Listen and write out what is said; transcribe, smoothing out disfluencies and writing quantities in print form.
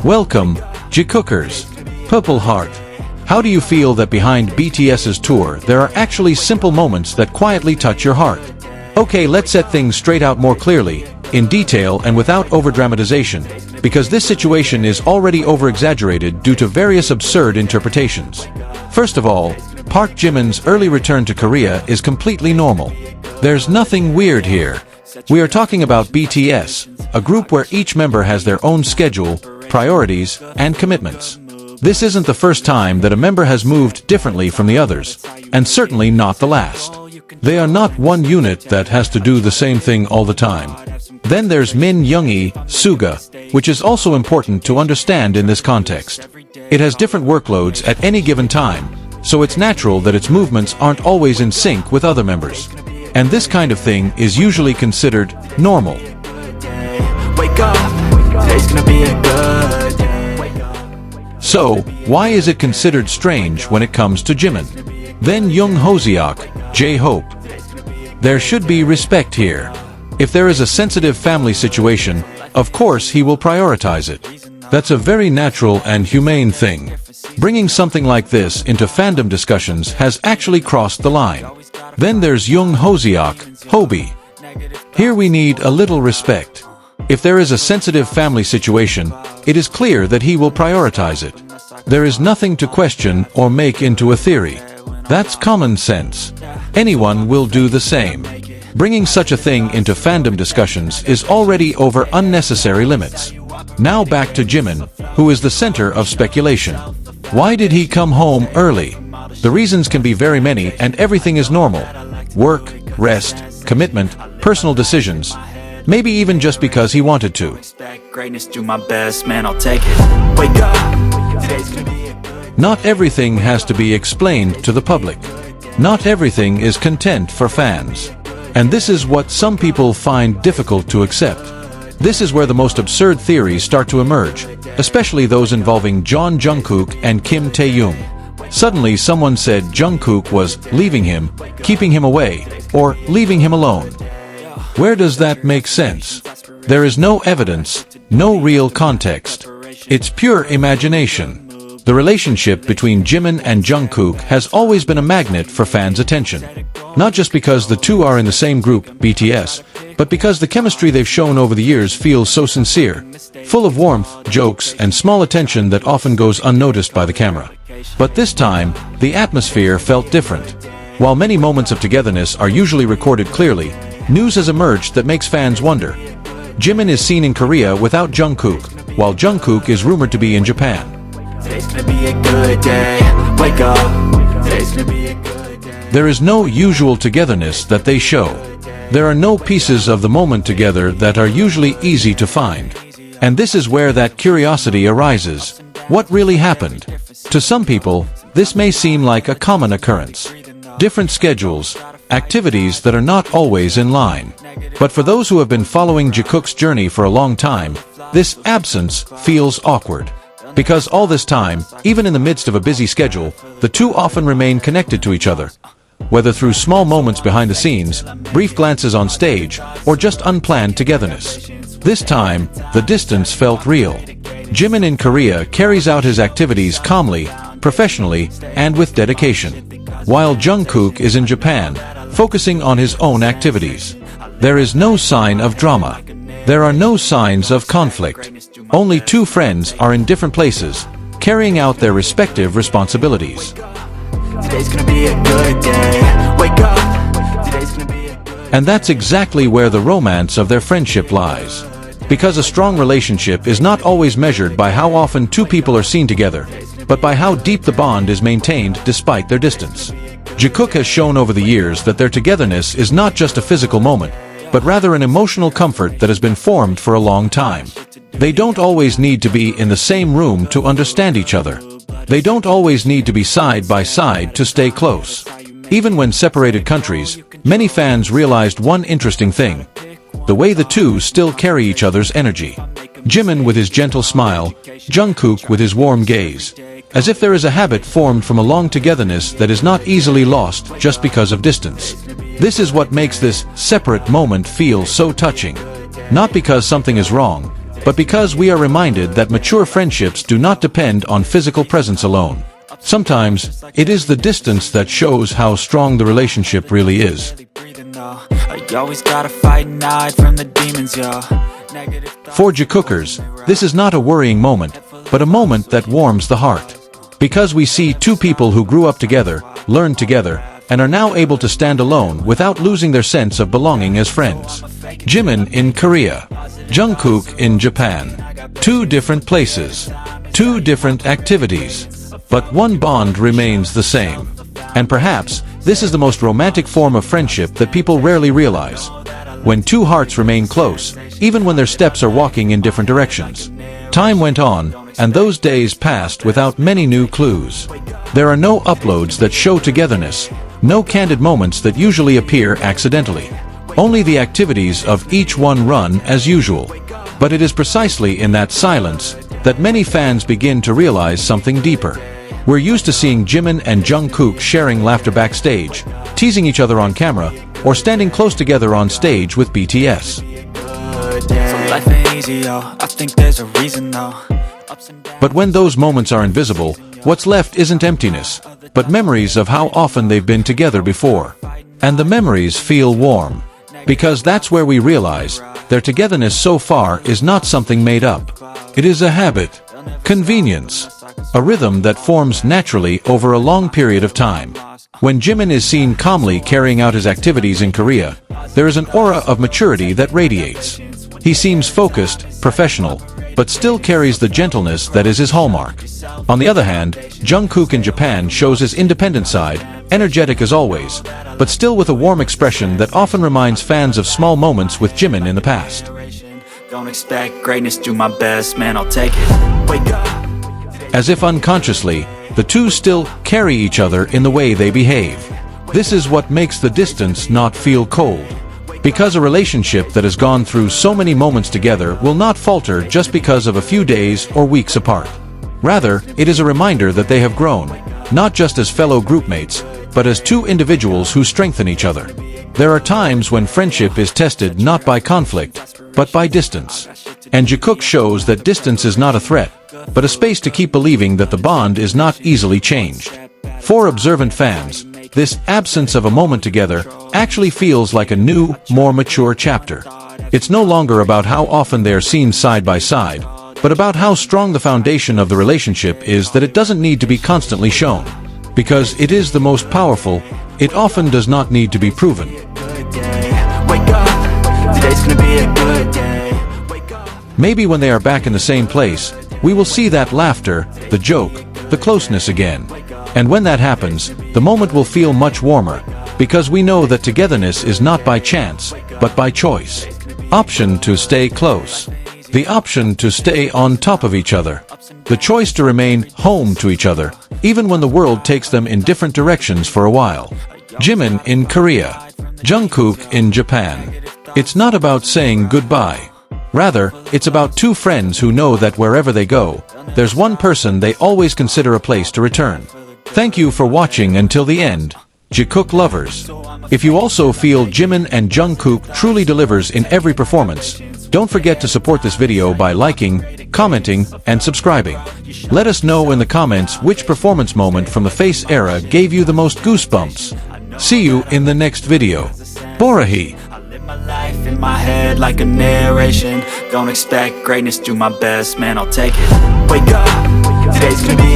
Welcome, Jikookers. Purple Heart. How do you feel that behind BTS's tour there are actually simple moments that quietly touch your heart? Okay, let's set things straight out more clearly, in detail and without overdramatization, because this situation is already over-exaggerated due to various absurd interpretations. First of all, Park Jimin's early return to Korea is completely normal. There's nothing weird here. We are talking about BTS, a group where each member has their own schedule, priorities, and commitments. This isn't the first time that a member has moved differently from the others, and certainly not the last. They are not one unit that has to do the same thing all the time. Then there's Min Yoongi, Suga, which is also important to understand in this context. It has different workloads at any given time, so it's natural that its movements aren't always in sync with other members. And this kind of thing is usually considered normal. Wake up, today's gonna be a good day. So, why is it considered strange when it comes to Jimin? Then Young Hoseok, J-Hope. There should be respect here. If there is a sensitive family situation, of course he will prioritize it. That's a very natural and humane thing. Bringing something like this into fandom discussions has actually crossed the line. Then there's Young Hoseok, Hobie. Here we need a little respect. If there is a sensitive family situation, it is clear that he will prioritize it. There is nothing to question or make into a theory. That's common sense. Anyone will do the same. Bringing such a thing into fandom discussions is already over unnecessary limits. Now back to Jimin, who is the center of speculation. Why did he come home early? The reasons can be very many and everything is normal. Work, rest, commitment, personal decisions. Maybe even just because he wanted to. Greatness, do my best, man, I'll take it. Wake up, today's gonna be a good. Not everything has to be explained to the public. Not everything is content for fans. And this is what some people find difficult to accept. This is where the most absurd theories start to emerge, especially those involving Jeon Jungkook and Kim Taehyung. Suddenly someone said Jungkook was leaving him, keeping him away, or leaving him alone. Where does that make sense? There is no evidence, no real context. It's pure imagination. The relationship between Jimin and Jungkook has always been a magnet for fans' attention. Not just because the two are in the same group, BTS, but because the chemistry they've shown over the years feels so sincere, full of warmth, jokes, and small attention that often goes unnoticed by the camera. But this time, the atmosphere felt different. While many moments of togetherness are usually recorded clearly, news has emerged that makes fans wonder. Jimin is seen in Korea without Jungkook, while Jungkook is rumored to be in Japan. Today's gonna be a good day. Wake up, today's gonna be a good day. There is no usual togetherness that they show. There are no pieces of the moment together that are usually easy to find. And this is where that curiosity arises. What really happened? To some people, this may seem like a common occurrence. Different schedules, activities that are not always in line. But for those who have been following Jikook's journey for a long time, this absence feels awkward. Because all this time, even in the midst of a busy schedule, the two often remain connected to each other. Whether through small moments behind the scenes, brief glances on stage, or just unplanned togetherness. This time, the distance felt real. Jimin in Korea carries out his activities calmly, professionally, and with dedication. While Jungkook is in Japan, focusing on his own activities. There is no sign of drama. There are no signs of conflict. Only two friends are in different places, carrying out their respective responsibilities. Today's gonna be a good day. Wake up, today's gonna be a good day. And that's exactly where the romance of their friendship lies. Because a strong relationship is not always measured by how often two people are seen together, but by how deep the bond is maintained despite their distance. Jikook has shown over the years that their togetherness is not just a physical moment, but rather an emotional comfort that has been formed for a long time. They don't always need to be in the same room to understand each other. They don't always need to be side by side to stay close. Even when separated countries, many fans realized one interesting thing. The way the two still carry each other's energy. Jimin with his gentle smile, Jungkook with his warm gaze. As if there is a habit formed from a long togetherness that is not easily lost just because of distance. This is what makes this separate moment feel so touching. Not because something is wrong, but because we are reminded that mature friendships do not depend on physical presence alone. Sometimes, it is the distance that shows how strong the relationship really is. For Jikookers, this is not a worrying moment, but a moment that warms the heart. Because we see two people who grew up together, learned together, and are now able to stand alone without losing their sense of belonging as friends. Jimin in Korea, Jungkook in Japan. Two different places, two different activities, but one bond remains the same. And perhaps, this is the most romantic form of friendship that people rarely realize. When two hearts remain close, even when their steps are walking in different directions. Time went on, and those days passed without many new clues. There are no uploads that show togetherness, no candid moments that usually appear accidentally. Only the activities of each one run as usual. But it is precisely in that silence that many fans begin to realize something deeper. We're used to seeing Jimin and Jungkook sharing laughter backstage, teasing each other on camera, or standing close together on stage with BTS. But when those moments are invisible, what's left isn't emptiness, but memories of how often they've been together before. And the memories feel warm. Because that's where we realize their togetherness so far is not something made up. It is a habit, convenience, a rhythm that forms naturally over a long period of time. When Jimin is seen calmly carrying out his activities in Korea, there is an aura of maturity that radiates. He seems focused, professional, but still carries the gentleness that is his hallmark. On the other hand, Jungkook in Japan shows his independent side, energetic as always, but still with a warm expression that often reminds fans of small moments with Jimin in the past. Don't expect greatness, do my best, man, I'll take it. Wake up. As if unconsciously, the two still carry each other in the way they behave. This is what makes the distance not feel cold. Because a relationship that has gone through so many moments together will not falter just because of a few days or weeks apart. Rather, it is a reminder that they have grown, not just as fellow groupmates, but as two individuals who strengthen each other. There are times when friendship is tested not by conflict, but by distance. And Jikook shows that distance is not a threat, but a space to keep believing that the bond is not easily changed. For observant fans, this absence of a moment together actually feels like a new, more mature chapter. It's no longer about how often they are seen side by side, but about how strong the foundation of the relationship is that it doesn't need to be constantly shown. Because it is the most powerful, it often does not need to be proven. Maybe when they are back in the same place, we will see that laughter, the joke, the closeness again. And when that happens, the moment will feel much warmer, because we know that togetherness is not by chance, but by choice. Option to stay close. The option to stay on top of each other. The choice to remain home to each other, even when the world takes them in different directions for a while. Jimin in Korea. Jungkook in Japan. It's not about saying goodbye. Rather, it's about two friends who know that wherever they go, there's one person they always consider a place to return. Thank you for watching until the end, Jikook lovers. If you also feel Jimin and Jungkook truly delivers in every performance, don't forget to support this video by liking, commenting, and subscribing. Let us know in the comments which performance moment from the Face era gave you the most goosebumps. See you in the next video. Borahi. My life in my head like a narration. Don't expect greatness, do my best, man, I'll take it. Wake up, today's gonna be